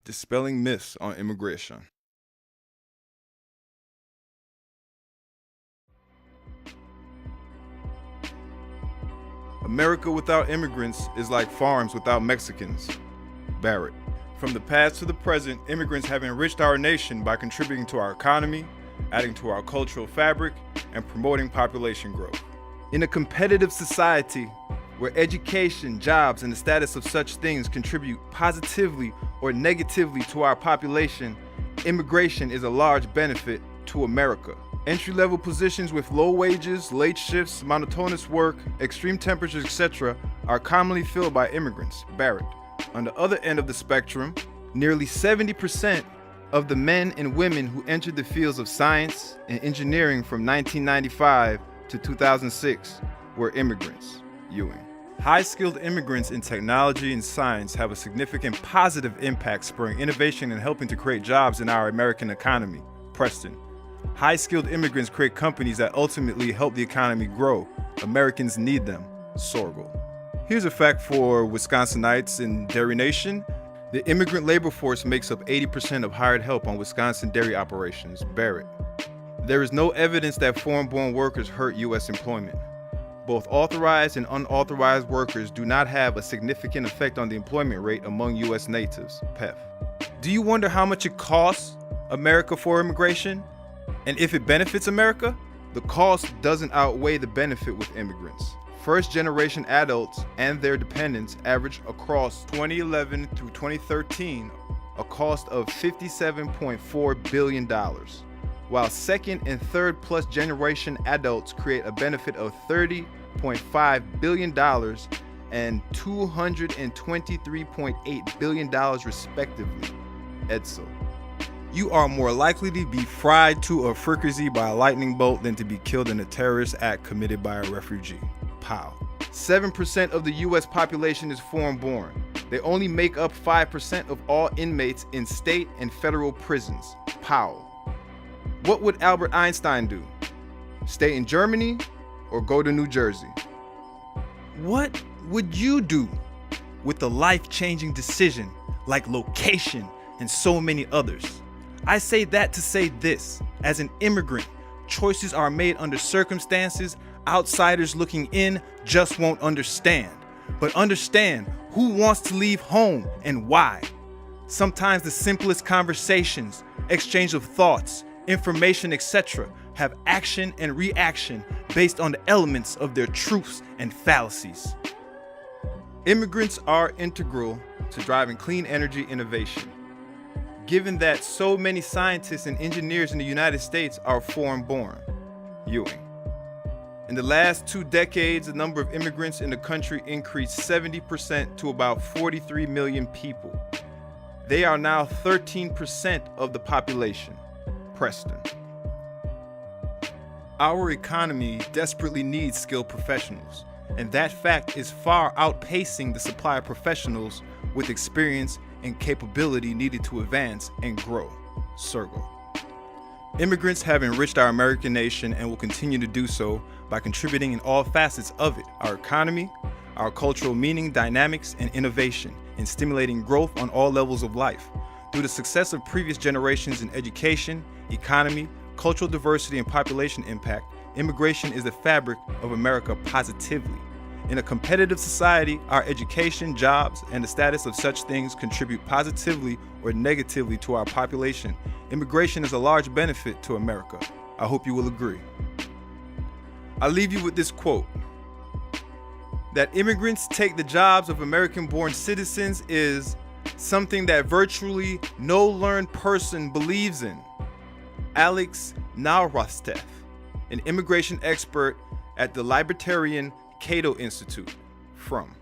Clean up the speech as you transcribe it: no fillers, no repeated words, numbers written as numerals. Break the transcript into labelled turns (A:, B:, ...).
A: Dispelling myths on immigration. America without immigrants is like farms without Mexicans. Barrett. From the past to the present, immigrants have enriched our nation by contributing to our economy, adding to our cultural fabric, and promoting population growth. In a competitive society where education, jobs, and the status of such things contribute positively or negatively to our population, immigration is a large benefit to America. Entry-level positions with low wages, late shifts, monotonous work, extreme temperatures, etc. are commonly filled by immigrants. Barrett. On the other end of the spectrum, nearly 70% of the men and women who entered the fields of science and engineering from 1995 to 2006 were immigrants. Ewing. High-skilled immigrants in technology and science have a significant positive impact, spurring innovation and helping to create jobs in our American economy. Preston. High-skilled immigrants create companies that ultimately help the economy grow. Americans need them. Sorgel. Here's a fact for Wisconsinites in Dairy Nation. The immigrant labor force makes up 80% of hired help on Wisconsin dairy operations. Barrett. There is no evidence that foreign-born workers hurt U.S. employment. Both authorized and unauthorized workers do not have a significant effect on the employment rate among U.S. natives. PEF. Do you wonder how much it costs America for immigration? And if it benefits America? The cost doesn't outweigh the benefit with immigrants. First-generation adults and their dependents averaged across 2011 through 2013 a cost of $57.4 billion, while second and third plus generation adults create a benefit of $30.5 billion and $223.8 billion respectively. Edsel. You are more likely to be fried to a fricassee by a lightning bolt than to be killed in a terrorist act committed by a refugee. Powell. 7% of the U.S. population is foreign-born. They only make up 5% of all inmates in state and federal prisons. Powell. What would Albert Einstein do? Stay in Germany or go to New Jersey? What would you do with a life-changing decision like location and so many others? I say that to say this: as an immigrant, choices are made under circumstances outsiders looking in just won't understand. But understand who wants to leave home and why. Sometimes the simplest conversations, exchange of thoughts, information, etc. have action and reaction based on the elements of their truths and fallacies. Immigrants are integral to driving clean energy innovation. Given that so many scientists and engineers in the United States are foreign-born. Ewing. In the last 2 decades, the number of immigrants in the country increased 70% to about 43 million people. They are now 13% of the population. Preston. Our economy desperately needs skilled professionals, and that fact is far outpacing the supply of professionals with experience and capability needed to advance and grow. Sergel. Immigrants have enriched our American nation and will continue to do so by contributing in all facets of it: our economy, our cultural meaning, dynamics, and innovation, and stimulating growth on all levels of life. Through the success of previous generations in education, economy, cultural diversity, and population impact, immigration is the fabric of America positively. In a competitive society, our education, jobs, and the status of such things contribute positively or negatively to our population. Immigration is a large benefit to America. I hope you will agree. I leave you with this quote: that immigrants take the jobs of American-born citizens is something that virtually no learned person believes in. Alex NUHBEG, an immigration expert at the Libertarian Cato Institute. From